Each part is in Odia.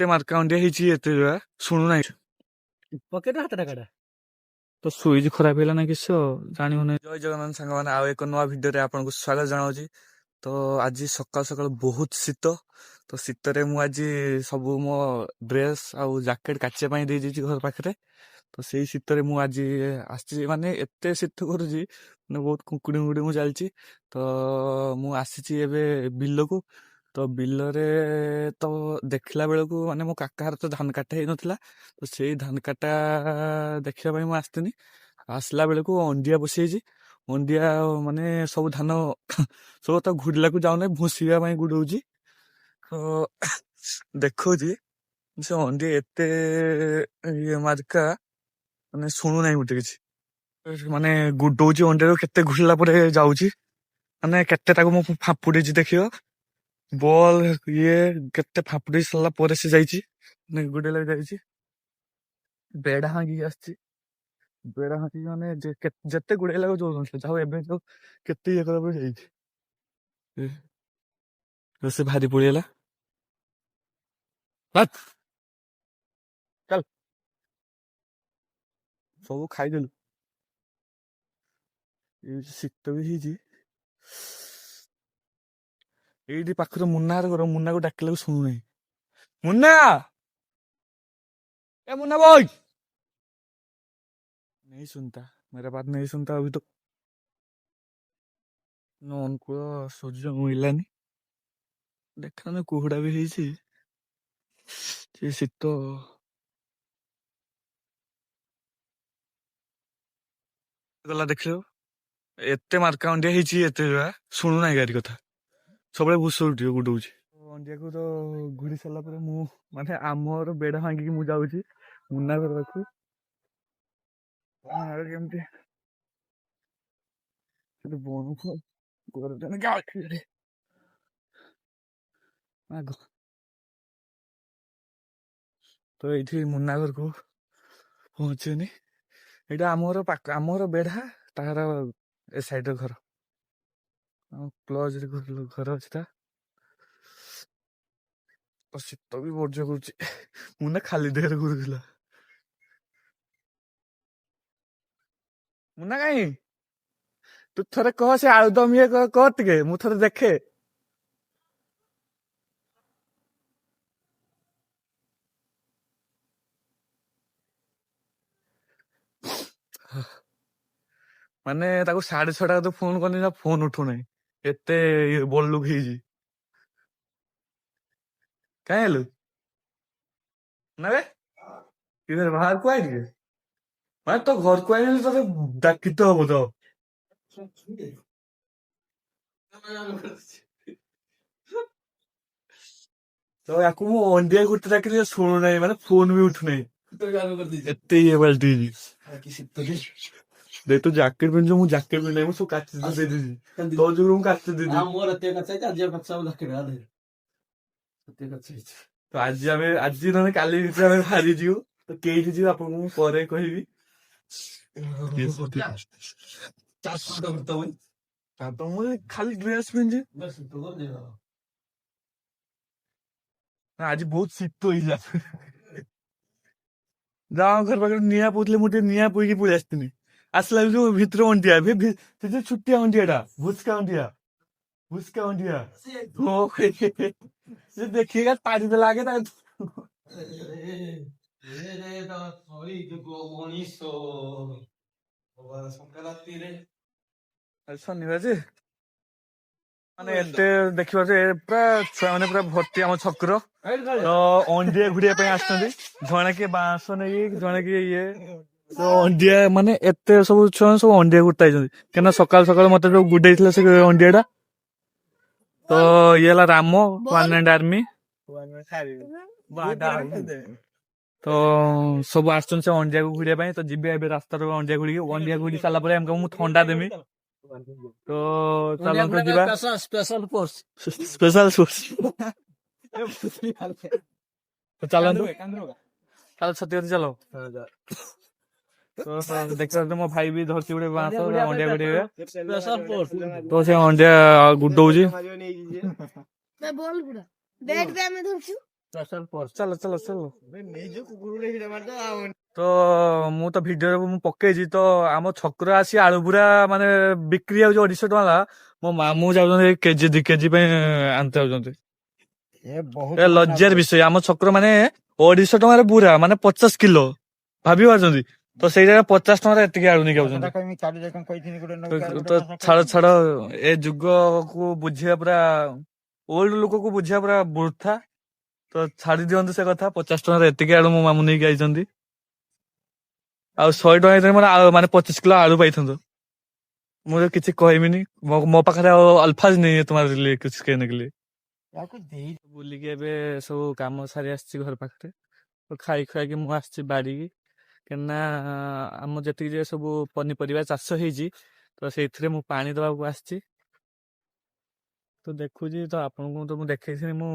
ଏତେ ମାର୍କା ଅଣ୍ଡିଆ ହେଇଛି ଏତେ ଶୁଣୁନାହିଁ। ପକେଟ ହାତଟା କାଢା। ତ ସୁଇଚ୍ ଖରାପ ହେଲା ନା କିଛି ଜାଣି ହଉନି। ଜୟ ଜଗନ୍ନାଥ ସାଙ୍ଗମାନେ, ଆଉ ଏକ ନୂଆ ଭିଡିଓରେ ଆପଣଙ୍କୁ ସ୍ୱାଗତ ଜଣାଉଛି। ତ ଆଜି ସକାଳୁ ସକାଳୁ ବହୁତ ଶୀତ। ତ ଶୀତରେ ମୁଁ ଆଜି ସବୁ ମୋ ଡ୍ରେସ୍ ଆଉ ଜ୍ୟାକେଟ୍ କାଚିବା ପାଇଁ ଦେଇଦେଇଛି ଘର ପାଖରେ। ତ ସେଇ ଶୀତରେ ମୁଁ ଆଜି ଆସିଛି, ମାନେ ଏତେ ଶୀତ କରୁଛି, ମାନେ ବହୁତ କୁଙ୍କୁଡ଼ି ମୁଙ୍କୁଡ଼ି ମୁଁ ଚାଲିଛି। ତ ମୁଁ ଆସିଛି ଏବେ ବିଲକୁ। ତ ବିଲରେ ତ ଦେଖିଲା ବେଳକୁ ମାନେ ମୋ କାକାର ତ ଧାନ କାଟା ହେଇନଥିଲା। ତ ସେଇ ଧାନ କାଟା ଦେଖିବା ପାଇଁ ମୁଁ ଆସିଥିଲି। ଆସିଲା ବେଳକୁ ଅଣ୍ଡିଆ ବସିଯାଇଛି। ଅଣ୍ଡିଆ ମାନେ ସବୁ ଧାନ ସବୁ ତ ଘୁଡ଼ିଲାକୁ ଯାଉନାହିଁ, ଭୁସିବା ପାଇଁ ଗୁଡ଼ଉଛି। ତ ଦେଖଉଛି ସେ ଅଣ୍ଡିଆ ଏତେ ଇଏ ମାର୍କା, ମାନେ ଶୁଣୁନାହିଁ ଗୋଟେ କିଛି। ମାନେ ଗୁଡଉଛି ଅଣ୍ଡିଆରୁ, କେତେ ଘୁରିଲା ପରେ ଯାଉଛି, ମାନେ କେତେ ତାକୁ ମୁଁ ଫାପୁଡିଛି ଦେଖିବ। ବଲ୍ ଇଏ କେତେ ଫାପୁଡି ସାରିଲା ପରେ ସେ ଯାଇଛି, ମାନେ ଗୁଡେଇଲା ଯାଇଛି। ବେଡା ଭାଙ୍ଗିକି ଆସିଛି। ବେଡା ଭାଙ୍ଗିକି ମାନେ ଯେତେ ଗୁଡେଇଲାକୁ ଯାଉନଥିଲା, ଯାହା ଏବେ ଯୋଉ କେତେ ଇଏ କଲା ପରେ ଯାଇଛି। ସେ ଭାରି ପଳେଇଲା। ଚାଲ ସବୁ ଖାଇଦେଲୁ। ଏଇ ଶୀତ ବି ହେଇଛି। ଏଇଠି ପାଖରେ ମୁନାର ଘର, ମୁନାକୁ ଡାକିଲାକୁ ଶୁଣୁନାହିଁ। ମୁନା, ए मुन्ना भाई, नहीं सुनता, मेरा बात नहीं सुनता अभी तो। उनको ସୂର୍ଯ୍ୟ ମିଳିଲାନି। ଦେଖାନ କୁହୁଡା ବି ହେଇଛି, ସେ ଶୀତ। ଗଲା ଦେଖିଲ, ଏତେ ମାର୍କା ଅଣ୍ଡିଆ ହେଇଛି ଏତେ ଶୁଣୁନାହିଁ ଗାଡି କଥା, ସବୁବେଳେ ଭୁଷଉଥିବ ଗୁଡଉଛି। ଅଣ୍ଡିଆକୁ ତ ଘୁରି ସାରିଲା ପରେ ମୁଁ ମାନେ ଆମର ବେଡା ଭାଙ୍ଗିକି ମୁଁ ଯାଉଛି ମୁନା ଘର ପାଖକୁ। କେମିତି ତ ଏଇଠି ମୁନା ଘରକୁ ପହଞ୍ଚିନି। ଏଇଟା ଆମର ଆମର ବେଢା, ତାହାର ଏ ସାଇଡ ଘର, କ୍ଲଜ ଘର ଅଛି ତା। ଶୀତ ବି ବର୍ଜ୍ୟ କରୁଛି। ମୁନା ଖାଲି ଦେହରେ ଘୁରୁଥିଲା। ମୁନା କାହିଁ ତୁ ଥରେ କହ, ସେ ଆଳୁଦମ ଇଏ କହ ଟିକେ, ମୁଁ ଥରେ ଦେଖେ। ମାନେ ତାକୁ 6:30 ତ ଫୋନ କନି, ନା ଫୋନ ଉଠୁନାହିଁ, ଏତେ ବଲୁକ ହେଇଛି। କାହିଁ ହେଲୁ ନା ବେ, ବାହାରକୁ ଆଇ ଟିକେ, ମାନେ ତୋ ଘରକୁ ଆଇଲେ ତତେ ଡାକିତେ ହବ ତ। ତ ୟାକୁ ମୁଁ ଅଣ୍ଡିଆ ଗୋଟେ ଡାକିଲି, ଶୁଣୁନାହିଁ, ମାନେ ଫୋନ ବି ଉଠୁନାହିଁ, ଏତେ ଇଏ ବାଲ୍ଟି ହେଇଛି। ଦେਖ ତୁ ଜ୍ୟାକେଟ ପିନ୍ଧୁ, ମୁଁ ଜ୍ୟାକେଟ ପିନ୍ଧି ମୁଁ ସବୁ କାଚି ଦେଇଦେଇଛି, ତୋ ଯୋଗୁରୁ ମୁଁ କାଚି ଦେଇଛି। ତ ଆଜି ନହେଲେ କାଲି ଭିତରେ ଆମେ ବାହାରିଯିବୁ। ତ କେଇଠି ଯିବୁ ଆପଣଙ୍କୁ ମୁଁ ପରେ କହିବି। ମୁଁ ଖାଲି ଡ୍ରେସ ପିନ୍ଧି, ଆଜି ବହୁତ ଶୀତ ହେଇଥିଲା। ଯାହା ଘର ପାଖରେ ନିଆଁ ପୋଥିଲେ, ମୁଁ ଟିକେ ନିଆଁ ପୋଇକି ପଳେଇ ଆସିଥିଲି। ଆସିଲା ଯୋଉ ଭିତରେ ଅଣ୍ଡିଆ, ସେ ଯୋଉ ଛୁଟିଆ ଅଣ୍ଡିଆଟା, ଭୁସ୍କା ଅଣ୍ଡିଆ, ଭୁସ୍କା ଅଣ୍ଡିଆ। ସେ ଦେଖିକି ପାଡ଼ିଦେଲା ଆଗେ ତା। ଶନିବାର ଯେ ମାନେ ଏତେ ଦେଖିପାରୁଛ, ପୁରା ଛୁଆ ମାନେ ପୁରା ଭର୍ତ୍ତି ଆମ ଛକର। ତ ଅଣ୍ଡିଆ ଘୁରିବା ପାଇଁ ଆସିଛନ୍ତି, ଜଣେ କିଏ ବାଁଶ ନେଇକି, ଜଣେ କିଏ ଇଏ। ତ ଅଣ୍ଡିଆ ମାନେ ଏତେ ସବୁ ଛୁଆ ସବୁ ଅଣ୍ଡିଆ ଗୁଡା ହେଇଛନ୍ତି, କାହିଁକିନା ସକାଳୁ ସକାଳୁ ମତେ ଯୋଉ ଗୁଡେଇଥିଲା ସେ ଅଣ୍ଡିଆ ଟା। ତ ଇଏ ହେଲା ରାମ, ୱାନ୍ ଆଣ୍ଡ ଆର୍ମି। ତ ସବୁ ଆସୁଛନ୍ତି ସେ ଅଣ୍ଡିଆକୁ ଘୁରିବା ପାଇଁ। ତ ଯିବେ ଏବେ ରାସ୍ତାରୁ ଅଣ୍ଡିଆ ଘୁରିକି, ଅଣ୍ଡିଆ ଘୁରି ସାରିଲା ପରେ ଆମକୁ ମୁଁ ଥଣ୍ଡା ଦେମି। ତ ଚାଲନ୍ତୁ ଯିବା, ସ୍ପେଶାଲ ଫୋର୍ସ। ଚାଲନ୍ତୁ, ଚାଲ ସତ୍ୟବତୀ ଚାଲ। ଦେଖିବା ମୋ ଭାଇ ବି ଧରିଛି ଗୋଟେ ବାଁଶ, ଅଣ୍ଡିଆ ଗୁଡେଇବା। ତ ସେ ଅଣ୍ଡିଆ ଗୁଡଉଛି। ଚାଲ ଚାଲ ଚାଲ ତ ମୁଁ ତ ଭିଡିଓରେ ମୁଁ ପକେଇଛି ତ ଆମ ଛକରେ ଆସି ଆଳୁ ପୁରା ମାନେ ବିକ୍ରି ହଉଛି 250 ଟଙ୍କା। ମୋ ମାମୁଁ ଯାଉଛନ୍ତି କେଜି 2 କେଜି ପାଇଁ ଆଣିତେ ଯାଉଛନ୍ତି। ଏ ଲଜ୍ଜାର ବିଷୟ ଆମ ଛକର ମାନେ 250 ଟଙ୍କାରେ ପୁରା ମାନେ 50 କିଲୋ ଭାବି ପାରୁଛନ୍ତି। ତ ସେଇ ଜାଗାରେ 50 ଟଙ୍କାରେ ଏତିକି ଆଳୁ ନେଇକି ଆଉଛନ୍ତି। ତ ଛାଡ ଛାଡ ଏ ଯୁଗକୁ ବୁଝିବା ପୁରା ଓଲ୍ଡ ଲୋକକୁ ବୁଝିବା ପୁରା ବୃଥା। ତ ଛାଡି ଦିଅନ୍ତୁ ସେ କଥା। 50 ଟଙ୍କାରେ ଏତିକି ଆଳୁ ମୋ ମାମୁଁ ନେଇକି ଆଇଛନ୍ତି। ଆଉ 100 ଟଙ୍କା ହେଇଥିଲେ ମୋର ମାନେ 25 କିଲୋ ଆଳୁ ପାଇଥାନ୍ତୁ। ମୁଁ ତ କିଛି କହିବିନି ମୋ ପାଖରେ ଆଉ ଅଲଫାଜ ନେଇ ତୁମାର लिए କିଛି कहने के लिए। ବୁଲିକି ଏବେ ସବୁ କାମ ସାରି ଆସିଛି ଘର ପାଖରେ। ତ ଖାଇ ଖାଇକି ମୁଁ ଆସିଛି ବାଡିକି। କାହିଁକିନା ଆମ ଯେତିକି ଯେ ସବୁ ପନିପରିବା ଚାଷ ହେଇଛି ତ ସେଇଥିରେ ମୁଁ ପାଣି ଦବାକୁ ଆସିଛି। ତ ଦେଖୁଛି ତ ଆପଣଙ୍କୁ ତ ମୁଁ ଦେଖେଇଥିଲି ମୁଁ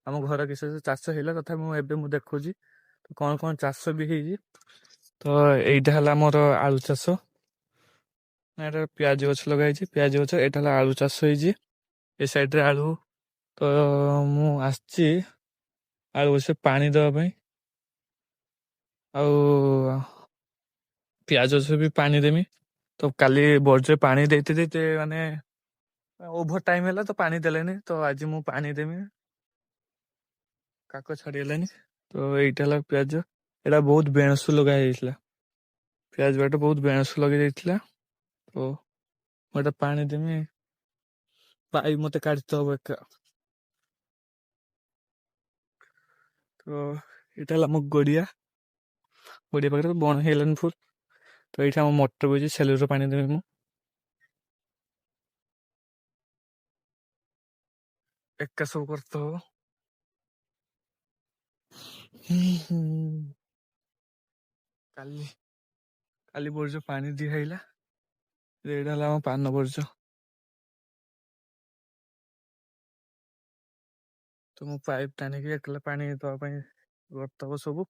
ଆମ ଘର କିଛି ଚାଷ ହେଇଲା ତଥାପି ମୁଁ ଦେଖୁଛି କଣ କଣ ଚାଷ ବି ହେଇଛି। ତ ଏଇଟା ହେଲା ମୋର ଆଳୁ ଚାଷ। ଏଇଟା ପିଆଜ ଗଛ ଲଗା ହେଇଛି ପିଆଜ ଗଛ। ଏଇଟା ହେଲା ଆଳୁ ଚାଷ ହେଇଛି ଏ ସାଇଡରେ ଆଳୁ। ତ ମୁଁ ଆସିଛି ଆଳୁ ଗଛ ପାଣି ଦେବା ପାଇଁ। ଆଉ ପିଆଜ ଗଛ ବି ପାଣି ଦେମି। ତ କାଲି ବର୍ଜ୍ୟ ପାଣି ଦେଇତେ ମାନେ ଓଭର ଟାଇମ ହେଲା ତ ପାଣି ଦେଲେନି ତ ଆଜି ମୁଁ ପାଣି ଦେମି। କାକ ଛାଡିଗଲାନି। ତ ଏଇଟା ହେଲା ପିଆଜ। ଏଇଟା ବହୁତ ବେଣସୁ ଲଗା ହେଇଥିଲା। ପିଆଜ ବାଟ ବହୁତ ବେଣସ ଲଗେଇ ଦେଇଥିଲା। ତ ମୁଁ ଏଟା ପାଣି ଦେମି। ପାଇପ ମତେ କାଢିତେ ହବ ଏକା। ତ ଏଇଟା ହେଲା ଆମ ଗଡିଆ ପାଖରେ ବଣ ହେଇଗଲାଣି ଫୁଲ। ତ ଏଇଠି ଆମ ମଟର ବଇଛି ସେଲୁର ପାଣି ଦେବି ମୁଁ। ଏକା ସବୁ କରତେ ହବ। କାଲି ବର୍ଜ୍ୟ ପାଣି ଦିଆ ହେଇଲା। ଏଇଟା ହେଲା ଆମ ପାନ ବର୍ଜ୍ୟ। ତ ମୁଁ ପାଇପ୍ ଟାଣିକି ଏକଲା ପାଣି ଦବା ପାଇଁ ବର୍ତ୍ତବ ସବୁ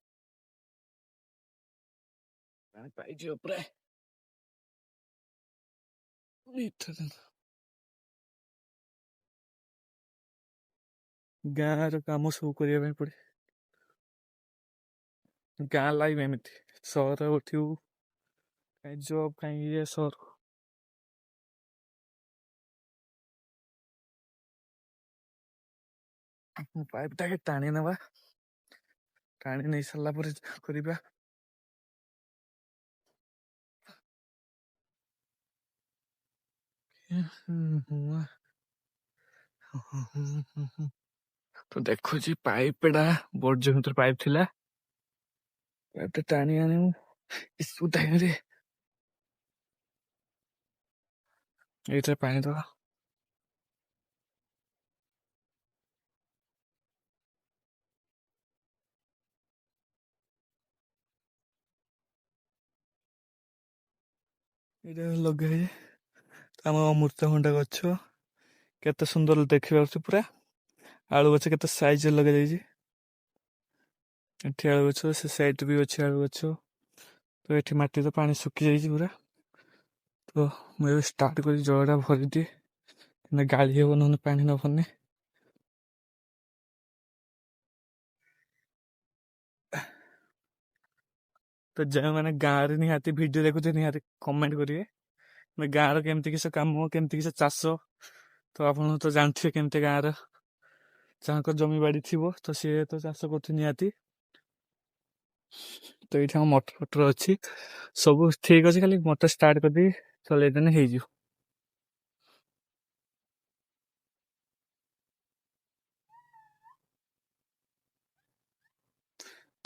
ପାଣି ପାଇଯିବ ପ୍ରାୟ। ଗାଁ ର କାମ ସବୁ କରିବା ପାଇଁ ପଡେ। ଗାଁ ଲାଇଫ ଏମିତି। ସହର ଉଠିବୁ କାଇଁ ଜବ୍ କାଇଁ ଇଏ ସହର। ପାଇପ୍ ଟା ଟାଣି ନେବା। ଟାଣି ନେଇ ସାରିଲା ପରେ ଯାହା କରିବା। ତ ଦେଖୁଛି ପାଇପ୍ ଟା ବର୍ଜ୍ୟ ଭିତରେ ପାଇପ୍ ଥିଲା। ପାଇପ୍ ଟା ଟାଣି ଆଣିବୁ ଇସୁ ଟାଇମରେ। ଏଇଥିରେ ପାଣି ଦବା। ଏଇଟା ଲଗା ହେଇଛି ଆମ ଅମୃତଭଣ୍ଡା ଗଛ। କେତେ ସୁନ୍ଦର ଦେଖିବାକୁ ପୁରା। ଆଳୁ ଗଛ କେତେ ସାଇଜରେ ଲଗାଯାଇଛି। ଏଠି ଆଳୁ ଗଛ ସେ ସାଇଡ ବି ଅଛି ଆଳୁ ଗଛ। ତ ଏଠି ମାଟିର ପାଣି ଶୁଖି ଯାଇଛି ପୁରା। ତ ମୁଁ ଏବେ ଷ୍ଟାର୍ଟ କରି ଜଳଟା ଭରିଦିଏ। ଗାଳି ହବ ନହେଲେ ପାଣି ନବନି। ତ ଯେଉଁମାନେ ଗାଁରେ ନିହାତି ଭିଡିଓ ଦେଖୁଥିବେ ନିହାତି କମେଣ୍ଟ କରିବେ ଗାଁର କେମିତି କିସ କାମ କେମିତି କିସ ଚାଷ। ତ ଆପଣ ତ ଜାଣିଥିବେ କେମିତି ଗାଁର ଯାହାଙ୍କ ଜମି ବାଡି ଥିବ ତ ସିଏ ତ ଚାଷ କରୁଥିବେ ନିହାତି। ତ ଏଇଠି ଆମ ମଟର ଫଟର ଅଛି ସବୁ ଠିକ ଅଛି। ଖାଲି ମଟର ଷ୍ଟାର୍ଟ କରିଦେଇ ଚଲେଇଦେଲେ ହେଇଯିବ।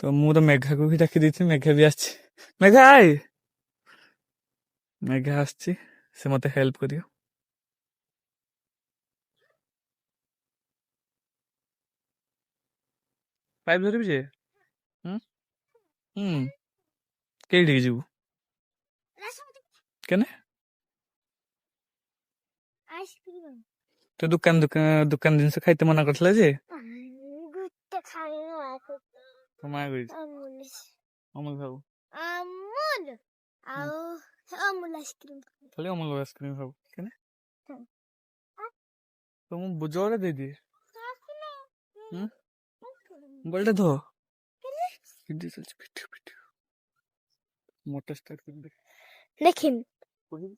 ତ ମୁଁ ତ ମେଘାକୁ ବି ଡାକି ଦେଇଥିଲି ମେଘା ବି ଆସିଛି। ମେଘା ଆଇ। ମେଘା ଆସିଛି ସେ ମତେ ହେଲ୍ପ କରିବ। ପାଇପ୍ ଧରିବି ଯେ କେଇଠିକି ଯିବୁ କେନେ ତ ଦୋକାନ ଜିନିଷ ଖାଇତେ ମନା କରିଥିଲା ଯେ ମା କହିଛି ଅମୁଲ ଖାଉ ଖାଲି ଅମୁଲ ଆଇସ୍କ୍ରିମ ଖାଉ କେନେ ତ ମୁଁ ଜୋରରେ ଦେଇଦିଏ। ମୋବାଇଲଟା ଧୋ ଭିଡ଼ିଓ ଚାଲିଛି ଭିଡ଼ିଓ ମୋଟର ଷ୍ଟାର୍ଟ କରିଦେ ଦେଖିନି କହିବି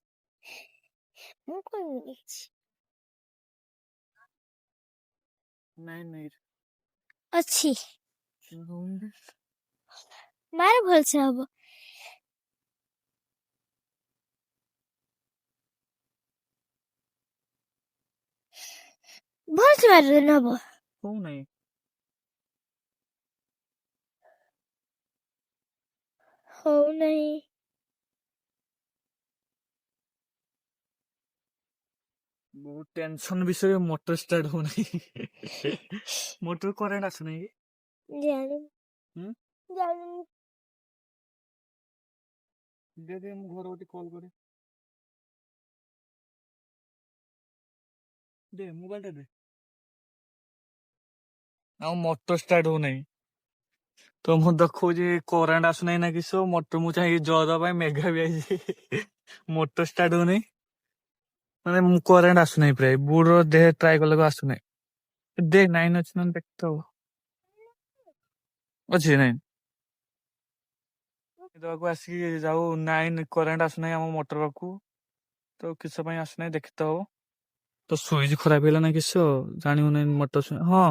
ମୁଁ କଣ ଦେଖିଛି ନାଇଁ ଅଛି ହଉନି ମାର ଭଲସେ ହବ ଭଲସେ ମାରିଦେଲେ ହବ ହଉନାହିଁ ହଉନାହିଁ ବହୁତ ଟେନସନ ବିଷୟରେ ମୋଟର ଷ୍ଟାର୍ଟ ହଉନାହିଁ ମୋଟର କରେଣ୍ଟ ଆସୁନାହିଁ କି ଜାଣିନି ହୁଁ? ଜାଣିନି ଦେ ମୁଁ ଘର ଗୋଟେ କଲ୍ କରେ ଦେ ମୋବାଇଲଟା ଦେ ଆଉ ମୋଟର ଷ୍ଟାର୍ଟ ହଉନାହିଁ ତ ମୁଁ ଦେଖଉଛି କରେଣ୍ଟ ଆସୁନାହିଁ ନା କିସ ମୋଟର ମୁଁ ଚାହିଁକି ଜଳ ପାଇଁ ମେଘା ବି ଆଇଛି ମୋଟର ଷ୍ଟାର୍ଟ ହଉନାହିଁ ମାନେ ମୁଁ କରେଣ୍ଟ ଆସୁନାହିଁ ପ୍ରାୟ ବୁଡର ଦେହ ଟ୍ରାଏ କଲେ ଆସୁନାହିଁ ଦେ ନାଇନ ଅଛି ନା ଦେଖତ ଅଛି ନାଇନ ଦେବାକୁ ଆସିକି ଯାଉ ନାଇନ କରେଣ୍ଟ ଆସୁନାହିଁ ଆମ ମୋଟର ପାଖକୁ ତ କିସ ପାଇଁ ଆସୁନାହିଁ ଦେଖିତ ହବ ତ ସୁଇଚ ଖରାପ ହେଲା ନା କିସ ଜାଣି ହଉନାହିଁ ମୋଟର ହଁ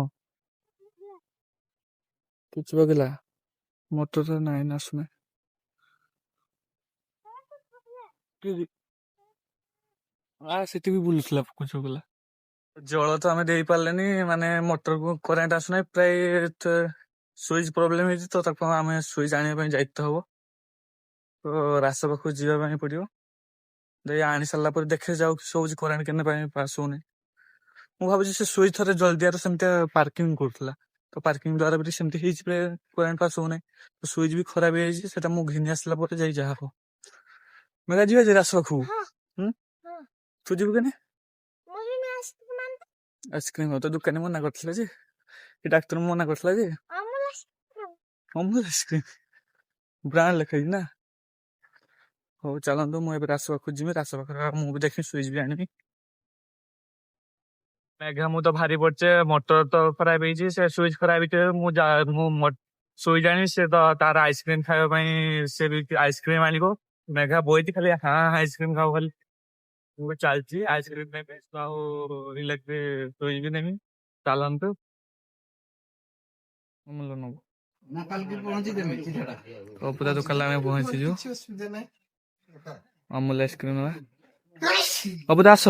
କିଛି ପକେଇଲା ମୋଟର ନାଇନ ଆସୁନାହିଁ ସେଠି ବି ବୁଲୁଥିଲା ପକୁଛ ଗଲା ଜଳ ତ ଆମେ ଦେଇପାରିଲେନି ମାନେ ମୋଟରକୁ କରେଣ୍ଟ ଆସୁନାହିଁ ପ୍ରାୟ ସୁଇଚ ପ୍ରୋବ୍ଲେମ ହେଇଛି ତ ତାକୁ ଆମେ ସୁଇଚ ଆଣିବା ପାଇଁ ଯାଇତେ ହବ ତ ରାସ ପାଖକୁ ଯିବା ପାଇଁ ପଡିବ ଦେଇ ଆଣି ସାରିଲା ପରେ ଦେଖେ ଯାଉ କିସ ହଉଛି କରେଣ୍ଟ କେନେ ପାଇଁ ପାସ୍ ହଉନି ମୁଁ ଭାବୁଛି ସେ ସୁଇଚ ଥରେ ଜଲଦିଆର ସେମିତି ପାର୍କିଂ କରୁଥିଲା ତ ପାର୍କିଂ ଦ୍ୱାରା ବି ସେମିତି ହେଇଛି ପ୍ରାୟ କରେଣ୍ଟ ପାସ୍ ହଉନାହିଁ ତ ସୁଇଚ ବି ଖରାପ ହେଇଯାଇଛି ସେଟା ମୁଁ ଘିନି ଆସିଲା ପରେ ଯାଇ ଯାହା ହବ ମେଗା ଯିବା ଯେ ରାସ ପାଖକୁ ତୁ ଯିବୁ କେନେ ଆଇସ୍କ୍ରିମ ତ ଦୋକାନୀ ମନା କରିଥିଲା ଯେ ଏ ଡାକ୍ତର ମନା କରିଥିଲା ଯେ ଅମୁଲ ଆଇସ୍କ୍ରିମ ବ୍ରାଣ୍ଡ ଲେଖାଇଛି ନା ହଉ ଚାଲନ୍ତୁ ମୁଁ ଏବେ ରାସ ପାଖକୁ ଯିବି ରାସ ପାଖରେ ମୁଁ ବି ଦେଖିବି ସୁଇଚ ବି ଆଣିବି ମେଘା ମୁଁ ତ ଭାରି ପଡୁଛେ ମୋଟର ତ ଖରାପ ହେଇଛି ସେ ସୁଇଚ ଖରାପ ହେଇଥିବ ମୁଁ ସୁଇଚ ଆଣିବି ସେ ତ ତାର ଆଇସ୍କ୍ରିମ ଖାଇବା ପାଇଁ ସେ ବି ଆଇସ୍କ୍ରିମ ଆଣିବ ମେଘା ବଇଛି ଖାଲି ହଁ ଆଇସ୍କ୍ରିମ ଖାଉ ଖାଲି ମୁଁ ବି ଚାଲିଛି ଆଇସ୍କ୍ରିମ ନେବି ଆଉ ରିଲାକ୍ସ ଶୋଇବି ନେବି ଚାଲନ୍ତୁ ଅମୂଲ୍ୟ ନବୁ ପୁରା ଦୋକାନ ଆମେ ପହଞ୍ଚିଛୁ ଅମୁଲ ଆଇସ୍କ୍ରିମ ନବା ଅବୁଦା ଆସ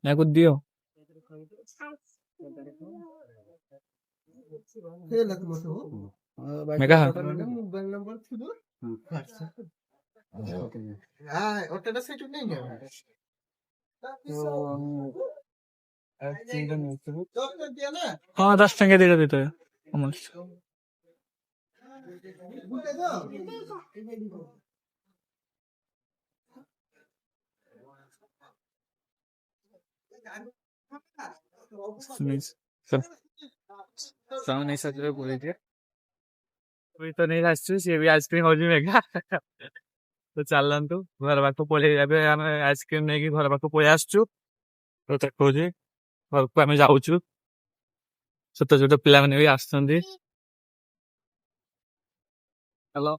ୟାକୁ ଦିଅ ମେଘା ହଁ 10 ଟଙ୍କା ଦେଇଟା ଦେଇଦେବେ ଅମୁଲ ନେଇ ସାରିଲେ ପଳେଇଯିବେ ତ ନେଇ ଆସିଛୁ ସିଏ ବି ଆଇସ୍କ୍ରିମ ହଉଛି ମେଘା ତ ଚାଲନ୍ତୁ ଘର ପାଖକୁ ପଳେଇ ଏବେ ଆମେ ଆଇସ୍କ୍ରିମ ନେଇକି ଘର ପାଖକୁ ପଳେଇ ଆସୁଛୁ ତ କହୁଛି ଘରକୁ ଆମେ ଯାଉଛୁ ଛୋଟ ଛୋଟ ପିଲାମାନେ ବି ଆସୁଛନ୍ତି ହ୍ୟାଲୋ